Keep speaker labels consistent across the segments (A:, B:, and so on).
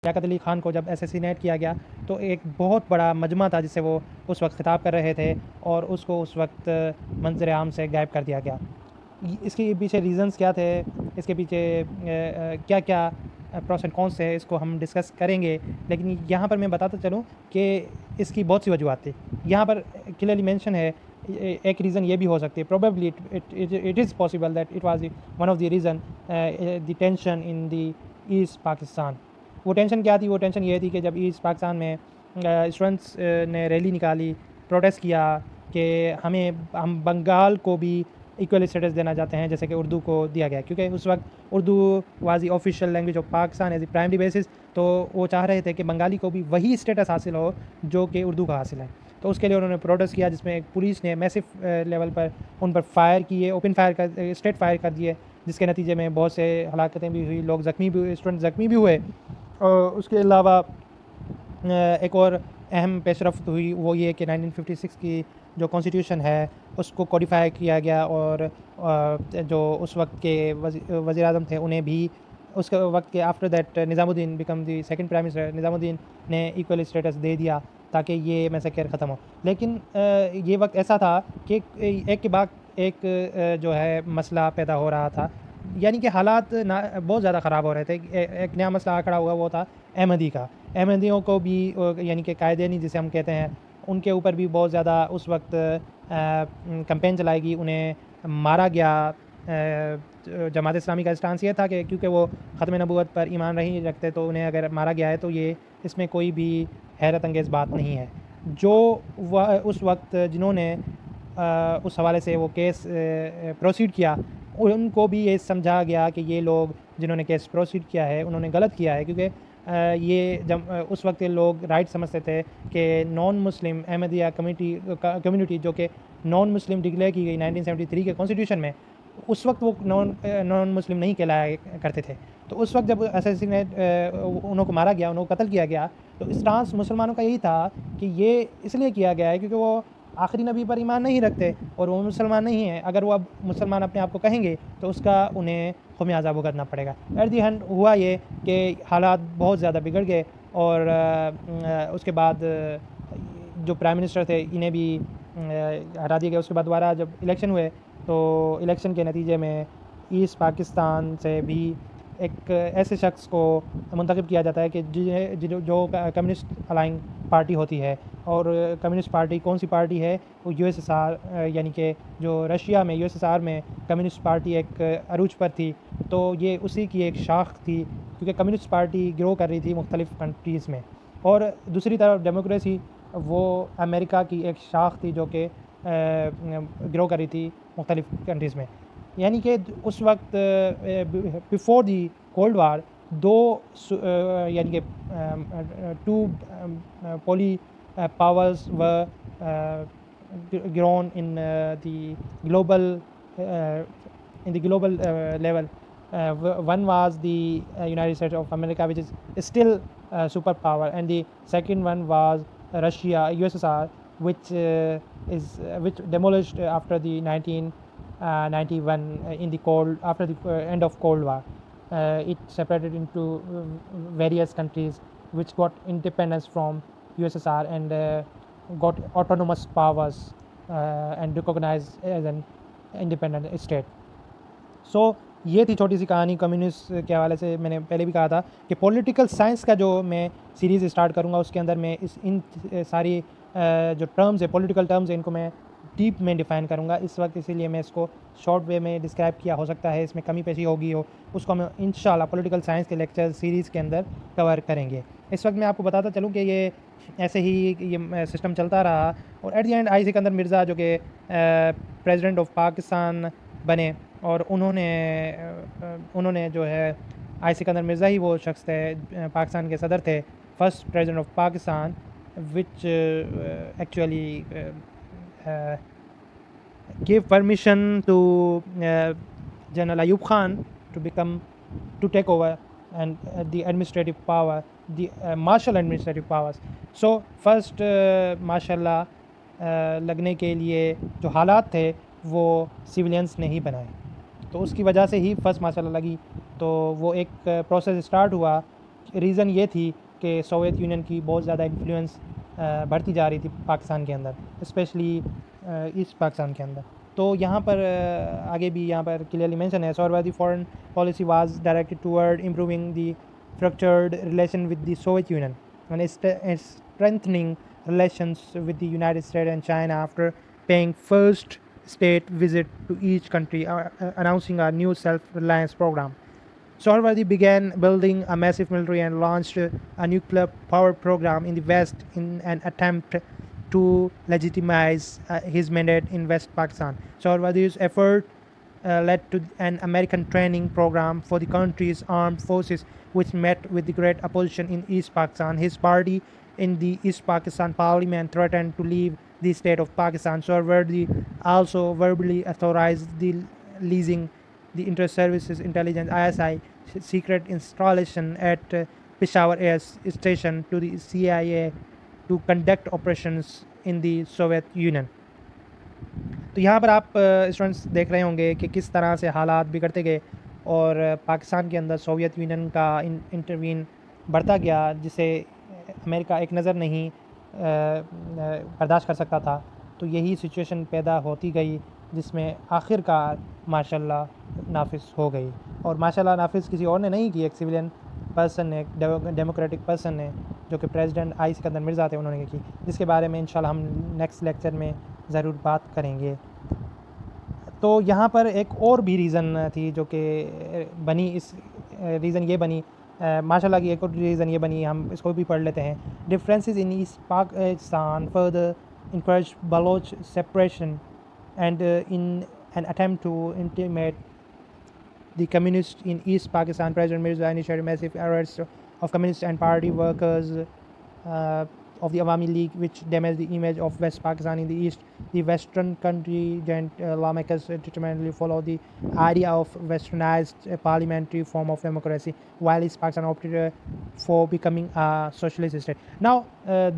A: लियाकत अली ख़ान को जब असैसिनेट किया गया तो एक बहुत बड़ा मजमा था जिससे वो उस वक्त ख़िताब कर रहे थे और उसको उस वक्त मंजर आम से गायब कर दिया गया। इसके पीछे रीज़न्स क्या थे, इसके पीछे क्या क्या प्रोस एंड कॉन्स थे, इसको हम डिस्कस करेंगे। लेकिन यहाँ पर मैं बताता चलूँ कि इसकी बहुत सी वजूहत थी। यहाँ पर क्लियरली मेंशन है, एक रीज़न ये भी हो सकती है, probably it is possible that it was one of the reason the tension in the east Pakistan. वो टेंशन क्या थी? वो टेंशन ये थी कि जब ईस्ट पाकिस्तान में स्टूडेंट्स ने रैली निकाली, प्रोटेस्ट किया कि हम बंगाल को भी इक्वल स्टेटस देना चाहते हैं जैसे कि उर्दू को दिया गया, क्योंकि उस वक्त Urdu was the official language of Pakistan as a primary basis. तो वो चाह रहे थे कि बंगाली को भी वही स्टेटस हासिल हो जो कि उर्दू का हासिल है। तो उसके लिए उन्होंने प्रोटेस्ट किया, जिसमें पुलिस ने मैसिव लेवल पर उन पर फायर किए, ओपन फायर कर स्ट्रेट फायर कर दिए, जिसके नतीजे में बहुत से हलाकतें भी हुई, लोग ज़ख्मी भी हुए, स्टूडेंट ज़ख्मी भी हुए। और उसके अलावा एक और अहम पेशरफ्त हुई, वो ये कि 1956 की जो कॉन्स्टिट्यूशन है उसको कोडिफाई किया गया और जो उस वक्त के वज़ीर आज़म थे उन्हें भी उस वक्त के after that Nizamuddin become the second prime minister, Nizamuddin ने इक्वल स्टेटस दे दिया ताकि ये मैसेकर ख़त्म हो। लेकिन ये वक्त ऐसा था कि एक के बाद एक जो है मसला पैदा हो रहा था, यानी कि हालात ना बहुत ज़्यादा ख़राब हो रहे थे। एक नया मसला खड़ा हुआ, वो था अहमदी का। अहमदियों को भी यानी कि कायदेनी जिसे हम कहते हैं, उनके ऊपर भी बहुत ज़्यादा उस वक्त कैंपेन चलाई गई, उन्हें मारा गया। जमात इस्लामी का स्टांस ये था कि क्योंकि वो ख़त्म नबूवत पर ईमान नहीं रखते तो उन्हें अगर मारा गया है तो ये इसमें कोई भी हैरत अंगेज़ बात नहीं है। जो उस वक्त जिन्होंने उस हवाले से वो केस प्रोसीड किया, उनको भी ये समझा गया कि ये लोग जिन्होंने केस प्रोसीड किया है उन्होंने गलत किया है, क्योंकि ये जब उस वक्त ये लोग राइट समझते थे कि नॉन मुस्लिम अहमदिया कम्युनिटी जो कि नॉन मुस्लिम डिक्लेयर की गई 1973 के कॉन्स्टिट्यूशन में, उस वक्त वो नॉन मुस्लिम नहीं कहलाया करते थे। तो उस वक्त जब असैसिनेट उनको मारा गया, उनको कत्ल किया गया, तो स्टांस मुसलमानों का यही था कि ये इसलिए किया गया है क्योंकि वो आखिरी नबी पर ईमान नहीं रखते और वो मुसलमान नहीं हैं। अगर वो अब मुसलमान अपने आप को कहेंगे तो उसका उन्हें खमियाजा भुगतना पड़ेगा। एट दी एंड हुआ ये कि हालात बहुत ज़्यादा बिगड़ गए और उसके बाद जो प्राइम मिनिस्टर थे इन्हें भी हटा दिया गया। उसके बाद दोबारा जब इलेक्शन हुए तो इलेक्शन के नतीजे में ईस्ट पाकिस्तान से भी एक ऐसे शख्स को मुंतखब किया जाता है कि जो कम्युनिस्ट अलाइंग पार्टी होती है। और कम्युनिस्ट पार्टी कौन सी पार्टी है? वो यूएसएसआर, यानी कि जो रशिया में यूएसएसआर में कम्युनिस्ट पार्टी एक अरूज पर थी, तो ये उसी की एक शाख थी, क्योंकि कम्युनिस्ट पार्टी ग्रो कर रही थी मुख्तलिफ़ कंट्रीज़ में। और दूसरी तरफ डेमोक्रेसी, वो अमेरिका की एक शाख थी जो कि ग्रो कर रही थी मुख्तलिफ़ कंट्रीज़ में। यानी कि उस वक्त बिफोर दी कोल्ड वार दो यानी कि two poly powers were grown in the global level. One was the United States of America, which is still a superpower, and the second one was Russia, USSR, which demolished after the 1991 in the cold after the end of Cold War. It separated into various countries which got independence from USSR and got autonomous powers and recognized as an independent state. सो ये थी छोटी सी कहानी communist के हवाले से। मैंने पहले भी कहा था कि पॉलिटिकल साइंस का जो मैं सीरीज़ स्टार्ट करूँगा उसके अंदर मैं इन सारी जो टर्म्स है, पॉलिटिकल टर्म्स है, इनको मैं डीप में डिफ़ाइन करूँगा इस वक्त, इसीलिए मैं इसको शॉर्ट वे में डिस्क्राइब किया। हो सकता है इसमें कमी पेशी होगी उसको हम इंशाल्लाह पॉलिटिकल साइंस के लेक्चर सीरीज़ के अंदर कवर करेंगे। इस वक्त मैं आपको बताता चलूँ कि ये ऐसे ही ये सिस्टम चलता रहा और at the and I Sikandar Mirza जो कि प्रेसिडेंट ऑफ पाकिस्तान बने, और उन्होंने जो है आई सिकंदर मिर्ज़ा ही वो शख्स थे, पाकिस्तान के सदर थे, first president of Pakistan, which actually gave permission to General Ayub Khan to take over and the administrative power, the martial administrative powers. So first माशाल्लाह लगने के लिए जो हालात थे वो सिविलियंस ने ही बनाए, तो उसकी वजह से ही फर्स्ट माशाल्लाह लगी। तो वो एक प्रोसेस स्टार्ट हुआ रीज़न ये थी कि सोवियत यूनियन की बहुत ज़्यादा इन्फ्लुएंस बढ़ती जा रही थी पाकिस्तान के अंदर, स्पेशली ईस्ट पाकिस्तान के अंदर। तो यहाँ पर आगे भी यहाँ पर क्लियरली मेंशन है, सौरवादी foreign policy was directed toward improving the fractured relation with the Soviet Union and strengthening relations with the United States and China after paying first state visit to each country, announcing a new self-reliance program. Sohrawardi began building a massive military and launched a nuclear power program in the West in an attempt to legitimize his mandate in West Pakistan. Sohrawardi's effort led to an American training program for the country's armed forces, which met with the great opposition in East Pakistan. His party in the East Pakistan parliament threatened to leave the state of Pakistan. Sohrawardi also verbally authorized the leasing the Inter-Services Intelligence ISI secret installation at Peshawar Air Station to the CIA to conduct operations in the Soviet Union. तो यहाँ पर आप students देख रहे होंगे कि किस तरह से हालात बिगड़ते गए और पाकिस्तान के अंदर सोवियत यूनियन का इंटरवीन बढ़ता गया, जिसे अमेरिका एक नज़र नहीं बर्दाश्त कर सकता था। तो यही सिचुएशन पैदा होती गई, जिसमें आखिरकार माशाल्लाह नाफिज हो गई। और माशाल्लाह नाफिज किसी और ने नहीं की, एक सिविलियन पर्सन ने, डेमोक्रेटिक पर्सन ने, जो कि प्रेसिडेंट आई सिकंदर मिर्ज़ा थे, उन्होंने की, जिसके बारे में इंशाल्लाह हम नेक्स्ट लेक्चर में ज़रूर बात करेंगे। तो यहाँ पर एक और भी रीज़न थी जो कि बनी, इस रीज़न ये बनी, माशाल्लाह की एक और रीज़न ये बनी, हम इसको भी पढ़ लेते हैं। Differences in east Pakistan further encouraged Baloch separation and in an attempt to intimidate the communists in East Pakistan, President Mirza initiated massive arrests of communists and party workers of the Awami League, which damaged the image of West Pakistan in the East. The Western contingent lawmakers determinedly followed the idea of westernized parliamentary form of democracy, while East Pakistan opted for becoming a socialist state. Now,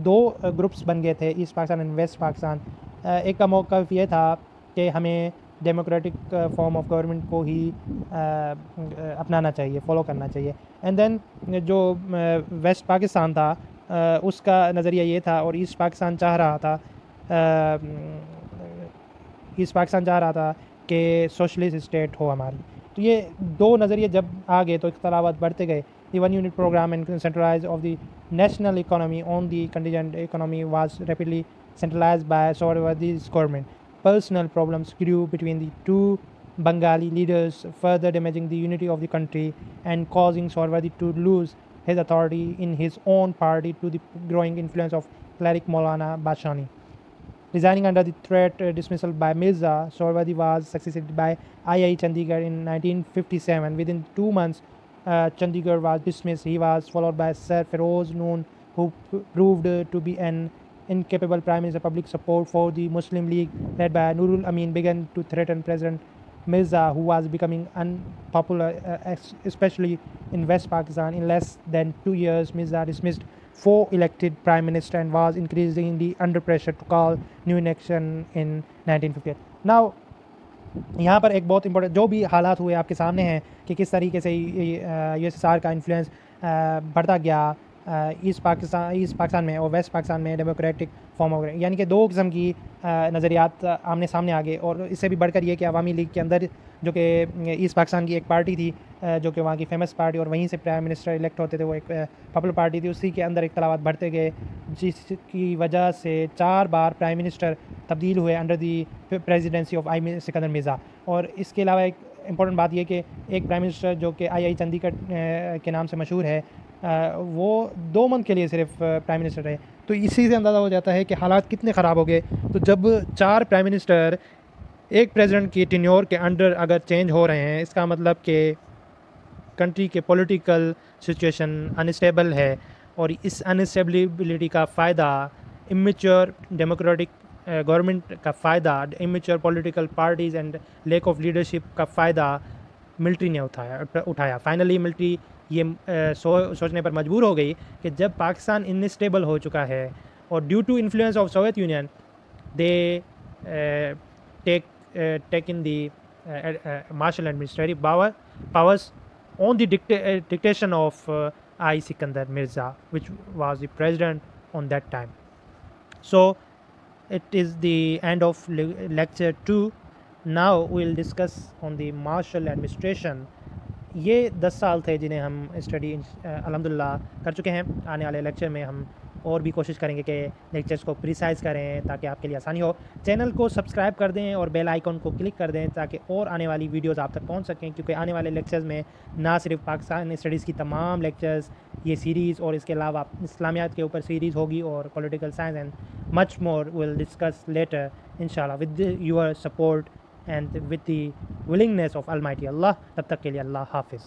A: दो groups बन गए थे, East Pakistan and West Pakistan. एक का मौक़िफ़ ये था कि हमें डेमोक्रेटिक फॉर्म ऑफ गवर्नमेंट को ही अपनाना चाहिए, फॉलो करना चाहिए। एंड देन जो वेस्ट पाकिस्तान था, उसका नज़रिया ये था, और ईस्ट पाकिस्तान चाह रहा था कि सोशलिस्ट स्टेट हो हमारी। तो ये दो नज़रिए जब आ गए तो इख्तलाफात बढ़ते गए। The one unit program and centralized of the national economy on the contingent economy was rapidly centralized by Sohrawardi's government. Personal problems grew between the two Bengali leaders, further damaging the unity of the country and causing Sohrawardi to lose his authority in his own party to the growing influence of cleric Maulana Bashani. Resigning under the threat dismissal by Mirza, Sohrawardi was succeeded by II Chandigarh in 1957. Within 2 months, Chandigarh was dismissed. He was followed by Sir Feroz Noon, who proved to be an incapable Prime Minister. Public support for the Muslim League, led by Nurul Amin, began to threaten President Mirza, who was becoming unpopular, especially in West Pakistan. In less than 2 years, Mirza dismissed 4 elected Prime Minister and was increasingly under pressure to call new election in 1958. Now, यहाँ पर एक बहुत important जो भी हालात हुए आपके सामने हैं कि किस तरीके से USSR का इन्फ्लुएंस बढ़ता गया ईस्ट पाकिस्तान में और वेस्ट पाकिस्तान में डेमोक्रेटिक फॉर्म हो गए, यानी कि दो किस्म की नज़रियात आमने सामने आ गए। और इससे भी बढ़कर ये कि अवामी लीग के अंदर जो कि ईस्ट पाकिस्तान की एक पार्टी थी, जो कि वहाँ की फेमस पार्टी और वहीं से प्राइम मिनिस्टर इलेक्ट होते थे, वो एक पॉपुलर पार्टी थी, उसी के अंदर इख्तलाफात बढ़ते गए, जिसकी वजह से 4 बार प्राइम मिनिस्टर तब्दील हुए अंडर दी प्रेसिडेंसी ऑफ आई सिकंदर मिर्ज़ा। और इसके अलावा एक इम्पॉर्टेंट बात यह कि एक प्राइम मिनिस्टर जो कि आई चंडीगढ़ के नाम से मशहूर है, वो 2 मंथ के लिए सिर्फ प्राइम मिनिस्टर रहे। तो इसी से अंदाज़ा हो जाता है कि हालात कितने ख़राब हो गए। तो जब 4 प्राइम मिनिस्टर एक प्रेसिडेंट की टेन्योर के अंडर अगर चेंज हो रहे हैं, इसका मतलब कि कंट्री के पॉलिटिकल सिचुएशन अनस्टेबल है, और इस अनस्टेबिलिटी का फ़ायदा इमेच्योर डेमोक्रेटिक गवर्नमेंट का फ़ायदा, immature political parties and lack of leadership का फ़ायदा मिलिट्री ने उठाया। फाइनली मिलिट्री ये सोचने पर मजबूर हो गई कि जब पाकिस्तान इनस्टेबल हो चुका है और due to influence of Soviet Union they take in the martial administrative powers on the dictation of I Sikandar Mirza, which was the president on that time. So it is the end of lecture 2. Now we'll discuss on the martial administration. ये 10 साल थे जिन्हें हम study अल्हम्दुलिल्लाह कर चुके हैं। आने वाले लेक्चर में हम और भी कोशिश करेंगे कि लेक्चर्स को प्रिसाइज़ करें ताकि आपके लिए आसानी हो। चैनल को सब्सक्राइब कर दें और बेल आइकन को क्लिक कर दें ताकि और आने वाली वीडियोस आप तक पहुंच सकें, क्योंकि आने वाले लेक्चर्स में ना सिर्फ पाकिस्तान स्टडीज़ की तमाम लेक्चर्स, ये सीरीज़ और इसके अलावा इस्लामियात के ऊपर सीरीज़ होगी और political science and much more will discuss later इंशाल्लाह with your support and with the willingness of Almighty Allah. तब तक के लिए अल्लाह हाफिज़।